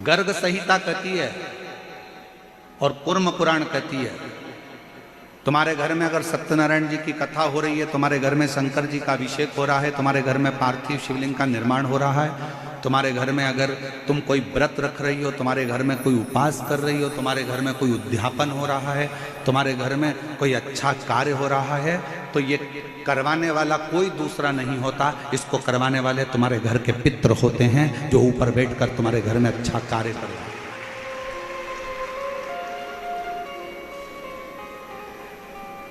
गर्ग संहिता कहती है और कूर्म पुराण कहती है, तुम्हारे घर में अगर सत्यनारायण जी की कथा हो रही है, तुम्हारे घर में शंकर जी का अभिषेक हो रहा है, तुम्हारे घर में पार्थिव शिवलिंग का निर्माण हो रहा है, तुम्हारे घर में अगर तुम कोई व्रत रख रही हो, तुम्हारे घर में कोई उपास कर रही हो, तुम्हारे घर में कोई उद्यापन हो रहा है, तुम्हारे घर में कोई अच्छा कार्य हो रहा है, तो ये करवाने वाला कोई दूसरा नहीं होता, इसको करवाने वाले तुम्हारे घर के पितृ होते हैं, जो ऊपर बैठकर तुम्हारे घर में अच्छा कार्य कर रहे हैं।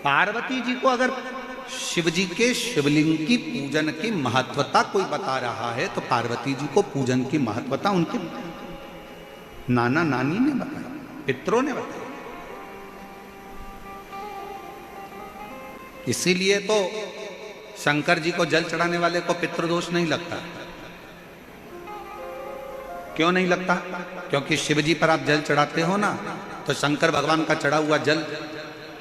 पार्वती जी को अगर शिव जी के शिवलिंग की पूजन की महत्वता कोई बता रहा है, तो पार्वती जी को पूजन की महत्वता उनके नाना नानी ने बताया, पितरों ने बताया। इसीलिए तो शंकर जी को जल चढ़ाने वाले को पितृदोष नहीं लगता। क्यों नहीं लगता? क्योंकि शिव जी पर आप जल चढ़ाते हो ना, तो शंकर भगवान का चढ़ा हुआ जल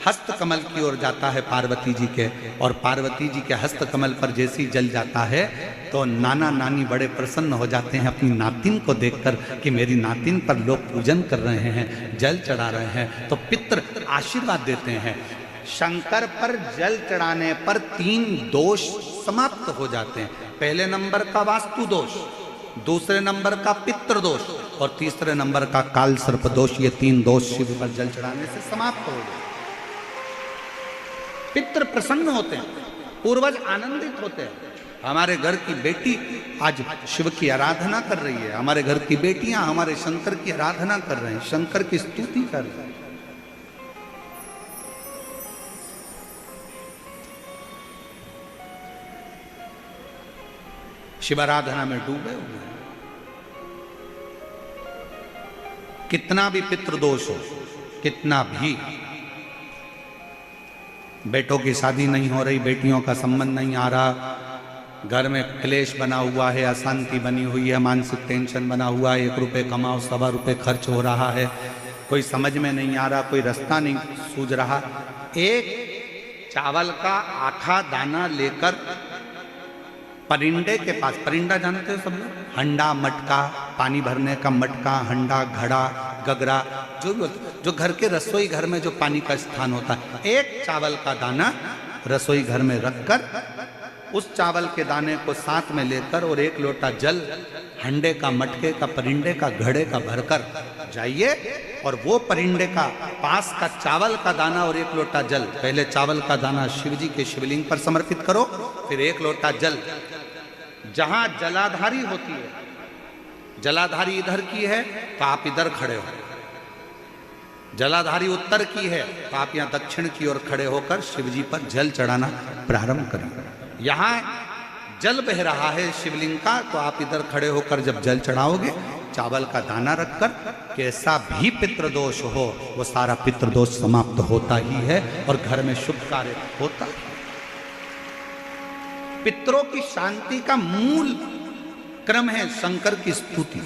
हस्त कमल की ओर जाता है पार्वती जी के, और पार्वती जी के हस्त कमल पर जैसी जल जाता है तो नाना नानी बड़े प्रसन्न हो जाते हैं अपनी नातिन को देखकर कि मेरी नातिन पर लोग पूजन कर रहे हैं, जल चढ़ा रहे हैं, तो पितृ आशीर्वाद देते हैं। शंकर पर जल चढ़ाने पर 3 दोष समाप्त हो जाते हैं। पहले नंबर का वास्तु दोष, दूसरे नंबर का पितृ दोष और तीसरे नंबर का काल सर्प दोष। ये 3 दोष शिव पर जल चढ़ाने से समाप्त हो गए। पितृ प्रसन्न होते हैं, पूर्वज आनंदित होते हैं। हमारे घर की बेटी आज शिव की आराधना कर रही है, हमारे घर की बेटियां हमारे शंकर की आराधना कर रहे हैं, शंकर की स्तुति कर रहे हैं। शिव आराधना में डूबे हुए हैं। कितना भी पितृदोष हो, कितना भी, बेटों की शादी नहीं हो रही, बेटियों का संबंध नहीं आ रहा, घर में क्लेश बना हुआ है, अशांति बनी हुई है, मानसिक टेंशन बना हुआ है, 1 रुपये कमाओ 1.25 रुपये खर्च हो रहा है, कोई समझ में नहीं आ रहा, कोई रास्ता नहीं सूझ रहा, एक चावल का आखा दाना लेकर परिंदे के पास, परिंदा जानते हो सब लोग, हंडा मटका, पानी भरने का मटका, हंडा घड़ा गगरा, जो घर के रसोई घर में जो पानी का स्थान होता है, एक चावल का दाना रसोई घर में रखकर उस चावल के दाने को साथ में लेकर और 1 लोटा जल हंडे का, मटके का, परिंदे का, घड़े का भरकर जाइए और वो परिंदे का पास का चावल का दाना और 1 लोटा जल, पहले चावल का दाना शिव जी के शिवलिंग पर समर्पित करो, फिर 1 लोटा जल, जहां जलाधारी होती है, जलाधारी इधर की है तो आप इधर खड़े हो, जलाधारी उत्तर की है तो आप यहां दक्षिण की ओर खड़े होकर शिव जी पर जल चढ़ाना प्रारंभ करें। यहां जल बह रहा है शिवलिंग का, तो आप इधर खड़े होकर जब जल चढ़ाओगे, चावल का दाना रखकर, कैसा भी पितृदोष हो वो सारा पितृदोष समाप्त होता ही है और घर में शुभ कार्य होता है। पितरों की शांति का मूल क्रम है शंकर की स्तुति।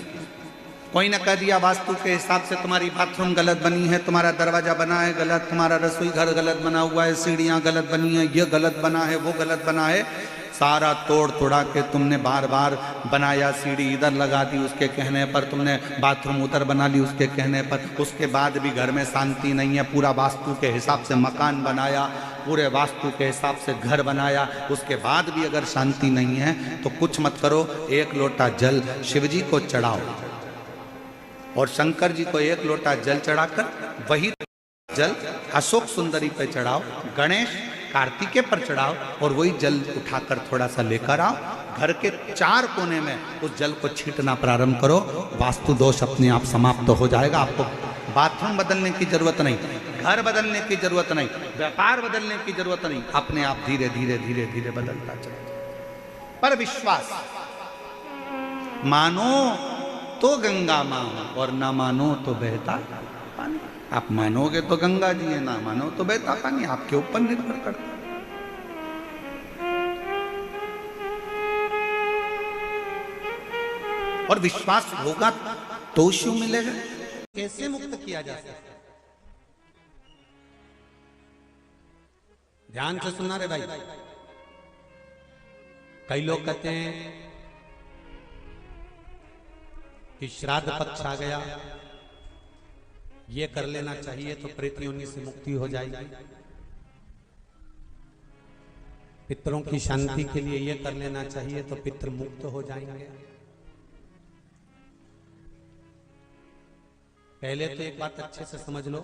कोई न कह दिया वास्तु के हिसाब से तुम्हारी बाथरूम गलत बनी है, तुम्हारा दरवाजा बना है गलत, तुम्हारा रसोई घर गलत बना हुआ है, सीढ़ियां गलत बनी है, ये गलत बना है, वो गलत बना है, सारा तोड़ तोड़ा के तुमने बार बार बनाया, सीढ़ी इधर लगा दी उसके कहने पर, तुमने बाथरूम उधर बना ली उसके कहने पर, उसके बाद भी घर में शांति नहीं है, पूरा वास्तु के हिसाब से मकान बनाया, पूरे वास्तु के हिसाब से घर बनाया, उसके बाद भी अगर शांति नहीं है तो कुछ मत करो, 1 लोटा जल शिव जी को चढ़ाओ और शंकर जी को 1 लोटा जल चढ़ाकर वही जल अशोक सुंदरी पे चढ़ाओ, गणेश कार्तिके पर चढ़ाओ और वही जल उठाकर थोड़ा सा लेकर आओ, घर के 4 कोने में उस जल को छींटना प्रारंभ करो, वास्तु दोष अपने आप समाप्त हो जाएगा। आपको बाथरूम बदलने की जरूरत नहीं, घर बदलने की जरूरत नहीं, व्यापार बदलने की जरूरत नहीं, अपने आप धीरे धीरे धीरे धीरे बदलता चले। पर विश्वास, मानो तो गंगा मां और ना मानो तो बहता पानी। आप मानोगे तो गंगा जी है, ना मानो तो बहता पानी, आपके ऊपर निर्भर करता है। और विश्वास होगा तो शिव मिलेगा। कैसे मुक्त किया जा सकता है? ध्यान से सुनना रे भाई। कई लोग कहते हैं कि श्राद्ध पक्ष आ गया, ये कर लेना चाहिए तो प्रेत योनि से मुक्ति हो जाएगी, पितरों की शांति के लिए ये कर लेना चाहिए तो पितृ मुक्त हो जाएंगे। पहले तो एक बात अच्छे से समझ लो,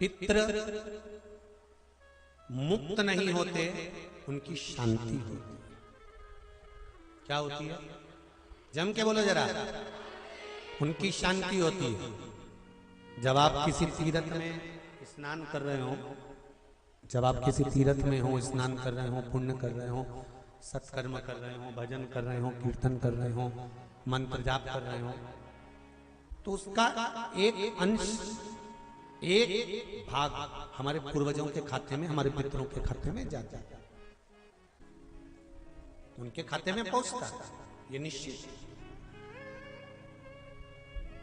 पितृ मुक्त नहीं होते, उनकी शांति होती है। क्या होती है? जम के बोलो जरा। उनकी शांति होती है। जब आप किसी तीर्थ में स्नान कर रहे हो, जब आप किसी तीर्थ में हो, स्नान कर रहे हो, पुण्य कर रहे हो, सत्कर्म कर रहे हो, भजन कर रहे हो, कीर्तन कर रहे हो, मंत्र जाप कर रहे हो, तो उसका एक अंश, एक भाग हमारे पूर्वजों के खाते में, हमारे पितरों के खाते में जाता है, उनके खाते में पहुंचता है, ये निश्चित।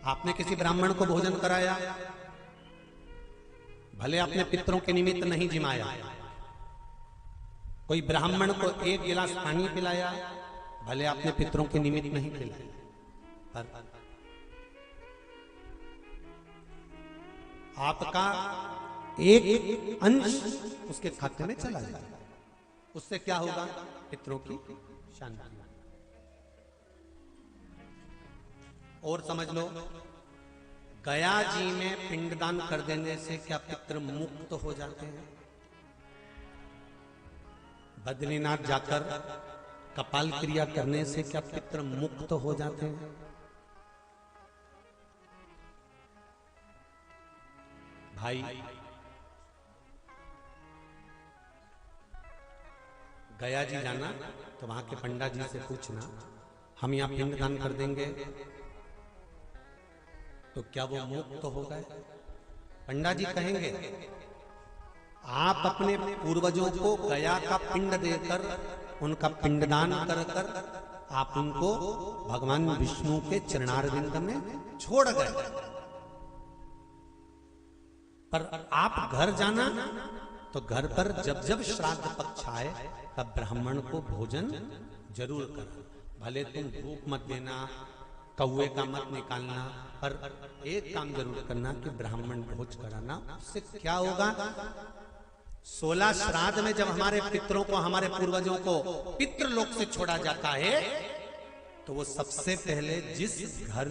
आपने किसी ब्राह्मण को भोजन कराया, भले अपने पितरों के निमित्त नहीं जिमाया, कोई ब्राह्मण को एक गिलास पानी पिलाया, भले अपने पितरों के निमित्त नहीं पिलाया, पर आपका एक अंश उसके खाते में चला जाएगा। उससे क्या होगा? पितरों की शांति। और समझ लो, गया जी में पिंडदान कर देने से क्या पितृ मुक्त हो जाते हैं? बद्रीनाथ जाकर कपाल क्रिया करने से क्या पितृ मुक्त हो जाते हैं? भाई, गया जी जाना तो वहां के पंडा जी से पूछना, हम यहां पिंडदान कर देंगे तो क्या वो मुक्त हो गए? पंडा जी कहेंगे, आप अपने पूर्वजों को गया का पिंड देकर, उनका पिंडदान कर कर आप उनको भगवान विष्णु के चरणारविंद में छोड़ गए, पर आप घर जाना तो घर पर जब जब श्राद्ध पक्ष आए तब ब्राह्मण को भोजन जरूर करना। भले तुम धूप मत देना, कौए का मत निकालना, पर एक काम जरूर करना कि ब्राह्मण भोज कराना। उससे क्या होगा? 16 श्राद्ध में जब हमारे पितरों को, हमारे पूर्वजों को पितृलोक से छोड़ा जाता है, तो वो सबसे पहले जिस घर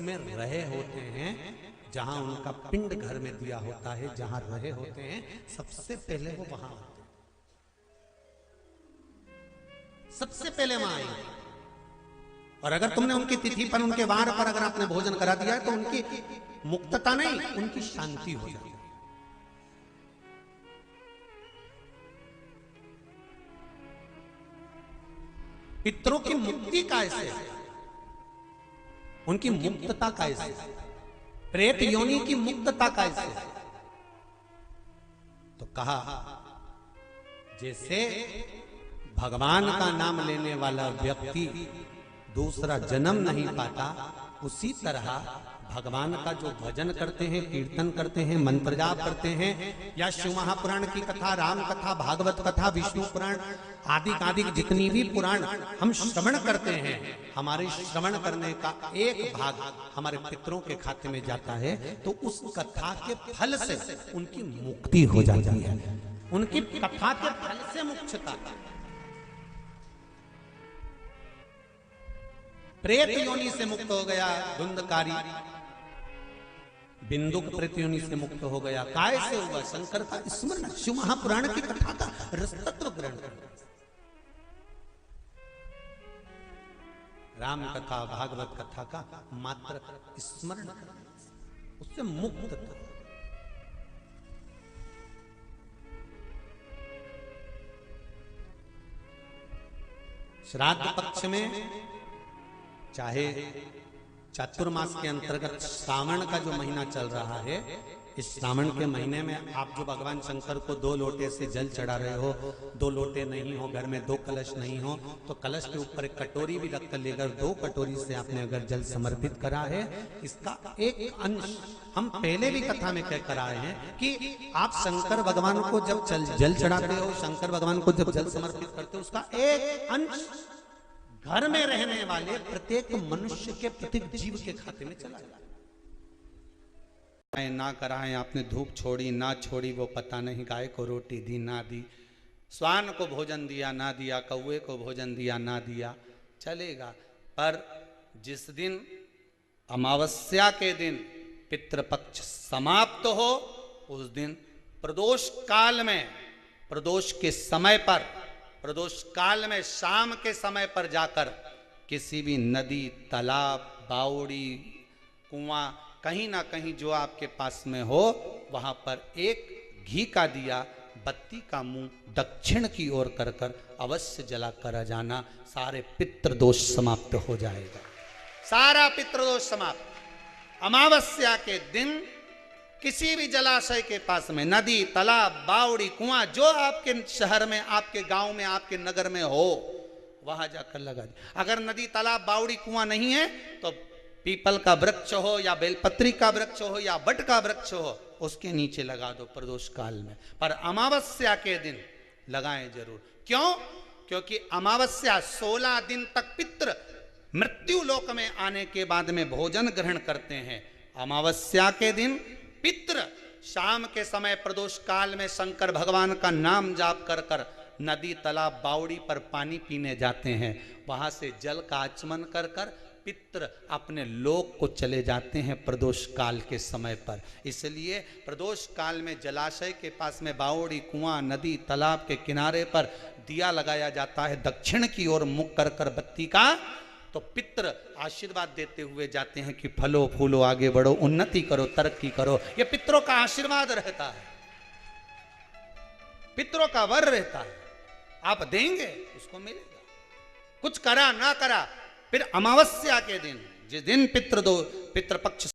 में रहे होते हैं, जहां उनका पिंड घर में दिया होता है, जहां रहे होते हैं, सबसे पहले वो वहां आते हैं, सबसे पहले वहां आएंगे। और अगर तुमने उनकी तिथि पर, उनके वार पर अगर आपने भोजन करा दिया है, तो उनकी मुक्तता नहीं, उनकी शांति हो जाती है। पितरों की मुक्ति कैसे? उनकी मुक्तता कैसे? प्रेत योनि की मुक्तता कैसे? तो कहा, जैसे भगवान का नाम लेने वाला व्यक्ति दूसरा जन्म नहीं पाता, उसी तरह भगवान का जो भजन करते हैं, कीर्तन करते हैं, मंत्र जाप करते हैं, या शिव महापुराण की कथा, राम कथा, भागवत कथा, विष्णु पुराण आदि जितनी भी पुराण हम श्रवण करते हैं, हमारे श्रवण करने का एक भाग हमारे पितरों के खाते में जाता है, तो उस कथा के फल से उनकी मुक्ति हो जाती है। उनकी कथा के फल से मुक्तता। प्रेत योनि से मुक्त हो गया धुंधकारी, बिंदुक प्रेत योनि से मुक्त हो गया। काय से हुआ? शंकर का स्मरण, शिव महापुराण की कथा का रसतत्व ग्रहण कर, राम कथा, भागवत कथा का मात्र स्मरण, उससे मुक्त था। श्राद्ध पक्ष में चाहे चातुर्मास के अंतर्गत श्रावण का जो महीना चल रहा है, इस श्रावण के महीने में आप जो भगवान शंकर को 2 लोटे से जल चढ़ा रहे हो, 2 लोटे नहीं हो, घर में 2 कलश नहीं हो, तो कलश के ऊपर एक कटोरी भी रख कर लेकर 2 कटोरी से आपने अगर जल समर्पित करा है, इसका एक अंश हम पहले भी कथा में कह कर आए हैं कि आप शंकर भगवान को जब जल चढ़ाते हो, शंकर भगवान को जब जल समर्पित करते हो, उसका एक अंश घर में रहने वाले प्रत्येक मनुष्य के प्रत्येक जीव के खाते में चला जाता है। ना कराएं, आपने धूप छोड़ी ना छोड़ी वो पता नहीं, गाय को रोटी दी ना दी, स्वान को भोजन दिया ना दिया, कौवे को भोजन दिया ना दिया, चलेगा। पर जिस दिन अमावस्या के दिन पितृपक्ष समाप्त हो, उस दिन प्रदोष काल में, प्रदोष के समय पर, प्रदोष काल में शाम के समय पर जाकर किसी भी नदी, तालाब, बावड़ी, कुआं, कहीं ना कहीं जो आपके पास में हो, वहां पर एक घी का दिया, बत्ती का मुंह दक्षिण की ओर कर कर अवश्य जला कर जाना। सारे पितृदोष समाप्त हो जाएगा, सारा पितृदोष समाप्त। अमावस्या के दिन किसी भी जलाशय के पास में, नदी, तालाब, बावड़ी, कुआं, जो आपके शहर में, आपके गांव में, आपके नगर में हो, वहां जाकर लगा दे। अगर नदी, तालाब, बावड़ी, कुआं नहीं है तो पीपल का वृक्ष हो या बेलपत्री का वृक्ष हो या बट का वृक्ष हो, उसके नीचे लगा दो प्रदोष काल में। पर अमावस्या के दिन लगाएं जरूर। क्यों? क्योंकि अमावस्या 16 दिन तक पितृ मृत्यु लोक में आने के बाद में भोजन ग्रहण करते हैं। अमावस्या के दिन पितृ शाम के समय प्रदोष काल में शंकर भगवान का नाम जाप कर कर नदी, तालाब, बावड़ी पर पानी पीने जाते हैं। वहां से जल का आचमन कर कर पितृ अपने लोक को चले जाते हैं प्रदोष काल के समय पर। इसलिए प्रदोष काल में जलाशय के पास में, बावड़ी, कुआं, नदी, तालाब के किनारे पर दिया लगाया जाता है दक्षिण की ओर मुख कर कर बत्ती का, तो पितृ आशीर्वाद देते हुए जाते हैं कि फलो फूलो, आगे बढ़ो, उन्नति करो, तरक्की करो। ये पितरों का आशीर्वाद रहता है, पितरों का वर रहता है। आप देंगे उसको मिलेगा, कुछ करा ना करा। फिर अमावस्या के दिन, जिस दिन पितृपक्ष